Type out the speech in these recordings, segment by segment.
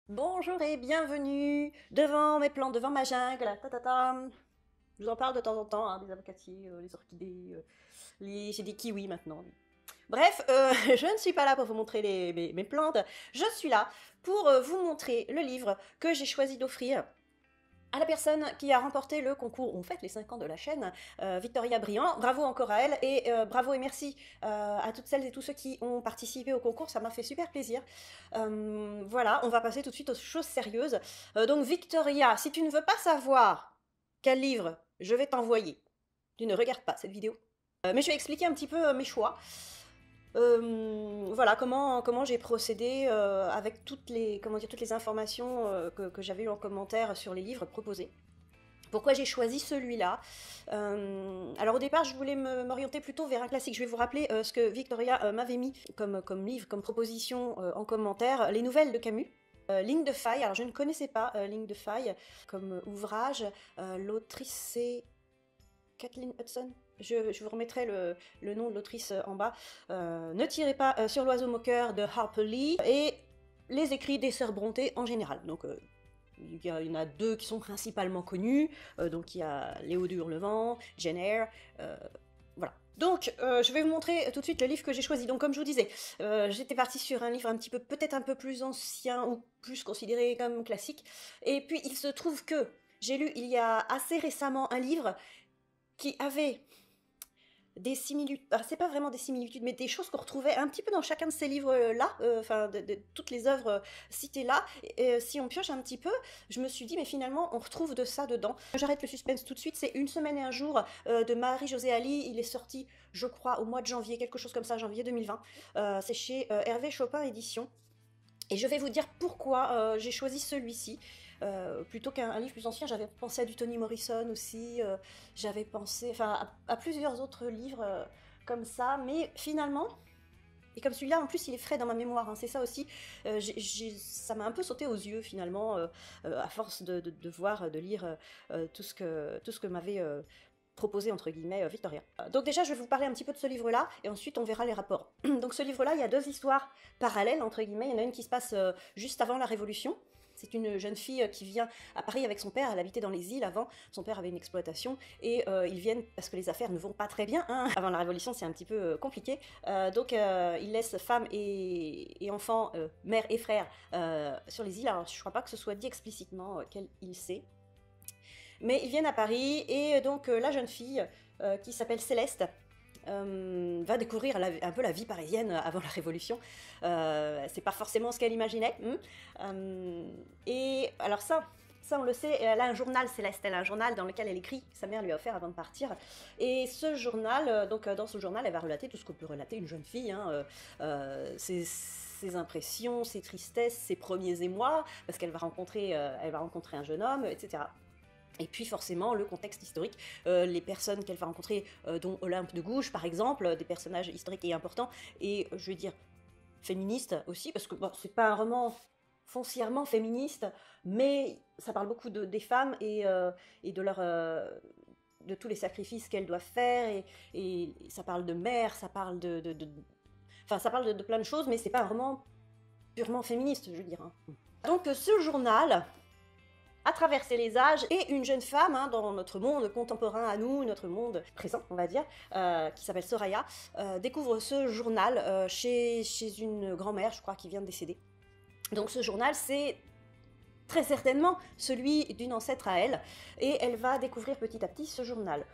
Bonjour et bienvenue devant mes plantes, devant ma jungle. Ta, ta, ta. Je vous en parle de temps en temps, hein, des avocatiers, les orchidées, j'ai des kiwis maintenant. Bref, je ne suis pas là pour vous montrer mes plantes, je suis là pour vous montrer le livre que j'ai choisi d'offrir à la personne qui a remporté le concours, on fête les 5 ans de la chaîne, Victoria Briand. Bravo encore à elle et bravo et merci à toutes celles et tous ceux qui ont participé au concours, ça m'a fait super plaisir. Voilà, on va passer tout de suite aux choses sérieuses. Donc Victoria, si tu ne veux pas savoir quel livre je vais t'envoyer, tu ne regardes pas cette vidéo. Mais je vais expliquer un petit peu mes choix. Voilà comment j'ai procédé avec toutes les, toutes les informations que j'avais eues en commentaire sur les livres proposés. Pourquoi j'ai choisi celui-là? Alors au départ, je voulais m'orienter plutôt vers un classique. Je vais vous rappeler ce que Victoria m'avait mis comme livre, comme proposition en commentaire, les nouvelles de Camus. Ligne de faille, alors je ne connaissais pas Ligne de faille comme ouvrage. L'autrice c'est Kathleen Hudson. Je vous remettrai le nom de l'autrice en bas. Ne tirez pas sur l'oiseau moqueur de Harper Lee et les écrits des sœurs Brontë en général. Donc il y en a deux qui sont principalement connus. Donc il y a Léo de Hurlevent, Jane Eyre. Voilà. Donc, je vais vous montrer tout de suite le livre que j'ai choisi. Donc, comme je vous disais, j'étais partie sur un livre un petit peu, peut-être un peu plus ancien ou plus considéré comme classique. Et puis, il se trouve que j'ai lu il y a assez récemment un livre qui avait des similitudes, c'est pas vraiment des similitudes, mais des choses qu'on retrouvait un petit peu dans chacun de ces livres-là, enfin de toutes les œuvres citées là. Et, si on pioche un petit peu, je me suis dit, mais finalement, on retrouve de ça dedans. J'arrête le suspense tout de suite, c'est Une semaine et un jour de Marie-Josée Ali. Il est sorti, je crois, au mois de janvier, quelque chose comme ça, janvier 2020. C'est chez Hervé Chopin Éditions. Et je vais vous dire pourquoi j'ai choisi celui-ci. Plutôt qu'un livre plus ancien, j'avais pensé à du Toni Morrison aussi, j'avais pensé à plusieurs autres livres comme ça, mais finalement, et comme celui-là en plus il est frais dans ma mémoire, hein, c'est ça aussi, ça m'a un peu sauté aux yeux finalement, à force de voir, de lire tout ce que m'avait proposé entre guillemets Victoria. Donc déjà je vais vous parler un petit peu de ce livre-là et ensuite on verra les rapports. Donc ce livre-là, il y a deux histoires parallèles entre guillemets. Il y en a une qui se passe juste avant la Révolution. C'est une jeune fille qui vient à Paris avec son père. Elle habitait dans les îles avant. Son père avait une exploitation et ils viennent parce que les affaires ne vont pas très bien, hein. Avant la Révolution, c'est un petit peu compliqué. Donc ils laissent femme et enfants, mère et frère sur les îles. Alors je ne crois pas que ce soit dit explicitement quelle île c'est. Mais ils viennent à Paris et donc la jeune fille qui s'appelle Céleste va découvrir un peu la vie parisienne avant la Révolution. C'est pas forcément ce qu'elle imaginait. Et alors ça on le sait, elle a un journal, Céleste, elle a un journal dans lequel elle écrit, sa mère lui a offert avant de partir. Et ce journal, dans ce journal, elle va relater tout ce qu'on peut relater une jeune fille, hein, ses impressions, ses tristesses, ses premiers émois, parce qu'elle va rencontrer un jeune homme, etc. Et puis forcément le contexte historique, les personnes qu'elle va rencontrer, dont Olympe de Gouges par exemple, des personnages historiques et importants, et je veux dire féministes aussi, parce que bon, c'est pas un roman foncièrement féministe, mais ça parle beaucoup des femmes et de tous les sacrifices qu'elles doivent faire, et ça parle de mère, ça parle enfin ça parle de plein de choses, mais c'est pas un roman purement féministe, je veux dire, hein. Donc ce journal a traversé les âges, et une jeune femme, hein, dans notre monde contemporain à nous, notre monde présent, on va dire, qui s'appelle Soraya, découvre ce journal chez une grand-mère, je crois, qui vient de décéder. Donc ce journal, c'est très certainement celui d'une ancêtre à elle, et elle va découvrir petit à petit ce journal.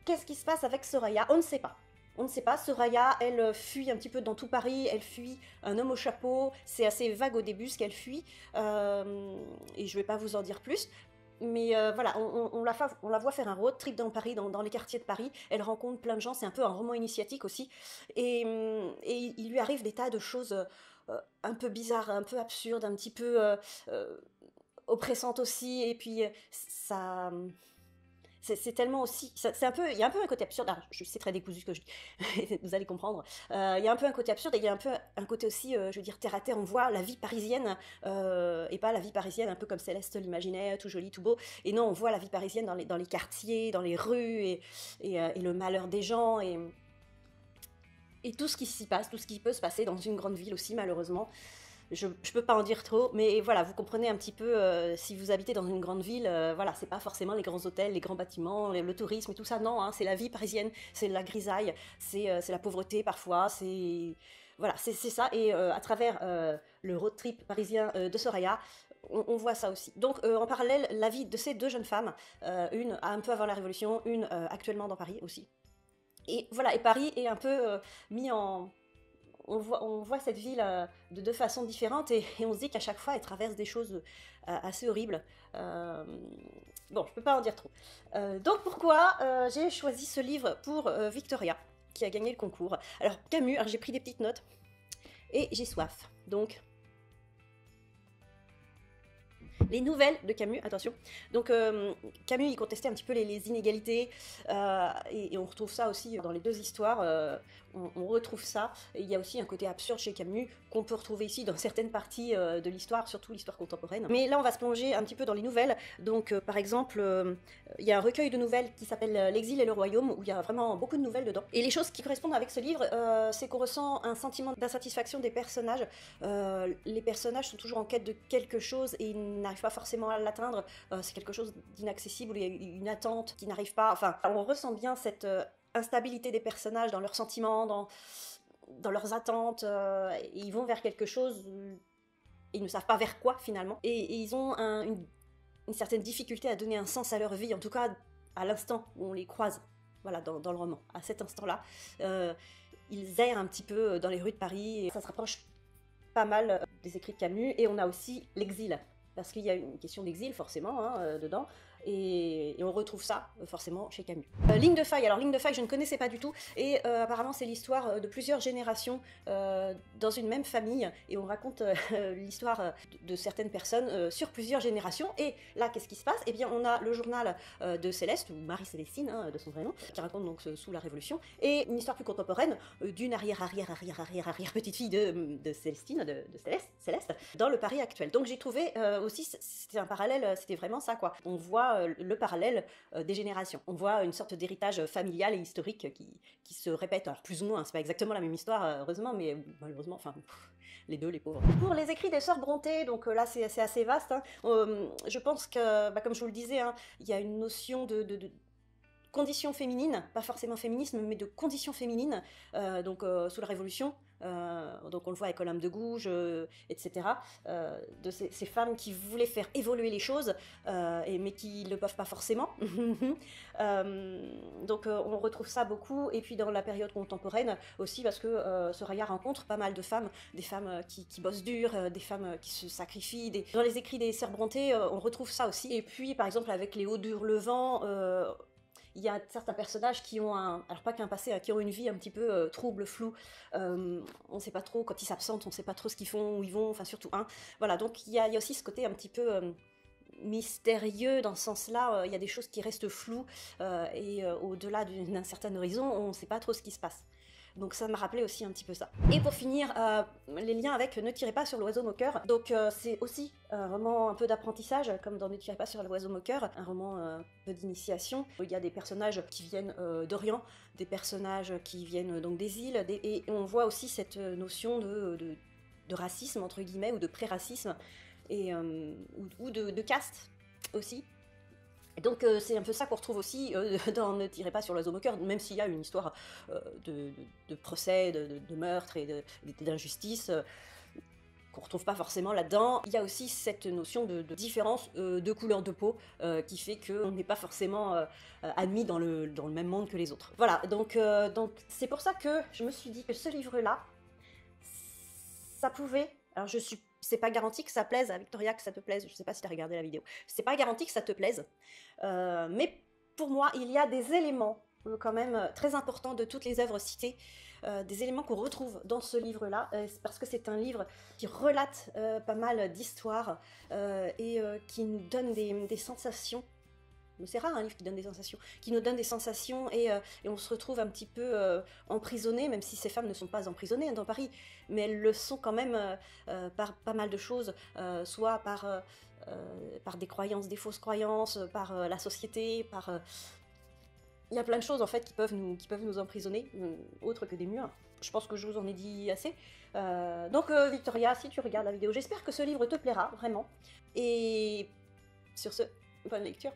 Qu'est-ce qui se passe avec Soraya? On ne sait pas. On ne sait pas, Soraya, elle fuit un petit peu dans tout Paris, elle fuit un homme au chapeau, c'est assez vague au début ce qu'elle fuit, et je ne vais pas vous en dire plus, mais voilà, on la voit faire un road trip dans Paris, dans les quartiers de Paris, elle rencontre plein de gens, c'est un peu un roman initiatique aussi, et il lui arrive des tas de choses un peu bizarres, un peu absurdes, un petit peu oppressantes aussi, et puis ça... C'est tellement aussi, c'est un peu, il y a un peu un côté absurde. Alors, c'est très décousu ce que je dis, vous allez comprendre. Il y a un peu un côté absurde et il y a un peu un côté aussi, je veux dire, terre à terre. On voit la vie parisienne et pas la vie parisienne un peu comme Céleste l'imaginait, tout joli, tout beau. Et non, on voit la vie parisienne dans les quartiers, dans les rues et le malheur des gens et tout ce qui s'y passe, tout ce qui peut se passer dans une grande ville aussi, malheureusement. je peux pas en dire trop, mais voilà, vous comprenez un petit peu, si vous habitez dans une grande ville, voilà, c'est pas forcément les grands hôtels, les grands bâtiments, le tourisme et tout ça, non, hein, c'est la vie parisienne, c'est la grisaille, c'est la pauvreté parfois, c'est... Voilà, c'est ça, et à travers le road trip parisien de Soraya, on voit ça aussi. Donc en parallèle, la vie de ces deux jeunes femmes, une un peu avant la Révolution, une actuellement dans Paris aussi. Et voilà, et Paris est un peu mis en... On voit cette ville de deux façons différentes et on se dit qu'à chaque fois elle traverse des choses assez horribles. Euh, bon, je peux pas en dire trop. Donc pourquoi j'ai choisi ce livre pour Victoria, qui a gagné le concours. Alors Camus, j'ai pris des petites notes et j'ai soif. Donc les nouvelles de Camus, attention. Donc Camus, il contestait un petit peu les inégalités, et on retrouve ça aussi dans les deux histoires, on retrouve ça. Et il y a aussi un côté absurde chez Camus, qu'on peut retrouver ici dans certaines parties de l'histoire, surtout l'histoire contemporaine. Mais là, on va se plonger un petit peu dans les nouvelles. Donc par exemple, il y a un recueil de nouvelles qui s'appelle L'exil et le royaume, où il y a vraiment beaucoup de nouvelles dedans. Et les choses qui correspondent avec ce livre, c'est qu'on ressent un sentiment d'insatisfaction des personnages. Les personnages sont toujours en quête de quelque chose et ils n'arrivent pas forcément à l'atteindre. C'est quelque chose d'inaccessible, il y a une attente qui n'arrive pas. Enfin, on ressent bien cette instabilité des personnages dans leurs sentiments, dans leurs attentes. Ils vont vers quelque chose, ils ne savent pas vers quoi finalement. Et ils ont une certaine difficulté à donner un sens à leur vie, en tout cas à l'instant où on les croise. Voilà, dans le roman, à cet instant-là, ils errent un petit peu dans les rues de Paris, et ça se rapproche pas mal des écrits de Camus, et on a aussi l'exil, parce qu'il y a une question d'exil forcément dedans, et on retrouve ça forcément chez Camus. Ligne de faille, alors Ligne de faille je ne connaissais pas du tout, et apparemment c'est l'histoire de plusieurs générations dans une même famille, et on raconte l'histoire de certaines personnes sur plusieurs générations, et là qu'est-ce qui se passe? Eh bien on a le journal de Céleste, ou Marie-Célestine de son vrai nom, qui raconte donc sous la Révolution, et une histoire plus contemporaine d'une arrière petite fille de Célestine, de Céleste, dans le Paris actuel. Donc j'ai trouvé aussi, c'était un parallèle, c'était vraiment ça quoi. On voit le parallèle des générations. On voit une sorte d'héritage familial et historique qui se répète. Alors plus ou moins, c'est pas exactement la même histoire, heureusement, mais malheureusement, enfin, les deux, les pauvres. Pour les écrits des sœurs Brontë, donc là c'est assez vaste, hein. Je pense que, comme je vous le disais, hein, il y a une notion de conditions féminines, pas forcément féminisme, mais de conditions féminines, donc sous la Révolution, donc on le voit avec Olympe de Gouges, etc., de ces femmes qui voulaient faire évoluer les choses, mais qui ne le peuvent pas forcément. Donc on retrouve ça beaucoup, et puis dans la période contemporaine aussi, parce que Soraya rencontre pas mal de femmes, des femmes qui bossent dur, des femmes qui se sacrifient. Dans les écrits des sœurs Brontë, on retrouve ça aussi. Et puis par exemple avec Léo Durlevent, il y a certains personnages qui ont alors pas qu'un passé, qui ont une vie un petit peu trouble, floue. On ne sait pas trop, quand ils s'absentent, on ne sait pas trop ce qu'ils font, où ils vont, enfin surtout un. Voilà, donc il y a aussi ce côté un petit peu mystérieux dans ce sens-là. Il y a des choses qui restent floues, et au-delà d'un certain horizon, on ne sait pas trop ce qui se passe. Donc ça m'a rappelé aussi un petit peu ça. Et pour finir, les liens avec Ne tirez pas sur l'oiseau moqueur. Donc c'est aussi un roman un peu d'apprentissage, comme dans Ne tirez pas sur l'oiseau moqueur, un roman un peu d'initiation. Il y a des personnages qui viennent d'Orient, des personnages qui viennent donc des îles, et on voit aussi cette notion de racisme, entre guillemets, ou de pré-racisme, ou de caste aussi. Et donc c'est un peu ça qu'on retrouve aussi dans Ne tirez pas sur l'oiseau moqueur, même s'il y a une histoire de procès, de meurtre et d'injustice qu'on retrouve pas forcément là-dedans. Il y a aussi cette notion de différence de couleur de peau qui fait qu'on n'est pas forcément admis dans le même monde que les autres. Voilà, donc c'est pour ça que je me suis dit que ce livre-là, ça pouvait... Alors c'est pas garanti que ça plaise à Victoria, que ça te plaise, je sais pas si tu as regardé la vidéo, c'est pas garanti que ça te plaise, mais pour moi il y a des éléments quand même très importants de toutes les œuvres citées, des éléments qu'on retrouve dans ce livre-là, parce que c'est un livre qui relate pas mal d'histoires et qui nous donne des sensations. C'est rare un livre qui donne des sensations, qui nous donne des sensations, et on se retrouve un petit peu emprisonné, même si ces femmes ne sont pas emprisonnées dans Paris, mais elles le sont quand même par pas mal de choses, soit par des croyances, des fausses croyances, par la société, par il y a plein de choses en fait qui peuvent nous emprisonner, autres que des murs. Je pense que je vous en ai dit assez. Donc Victoria, si tu regardes la vidéo, j'espère que ce livre te plaira, vraiment. Et sur ce, bonne lecture.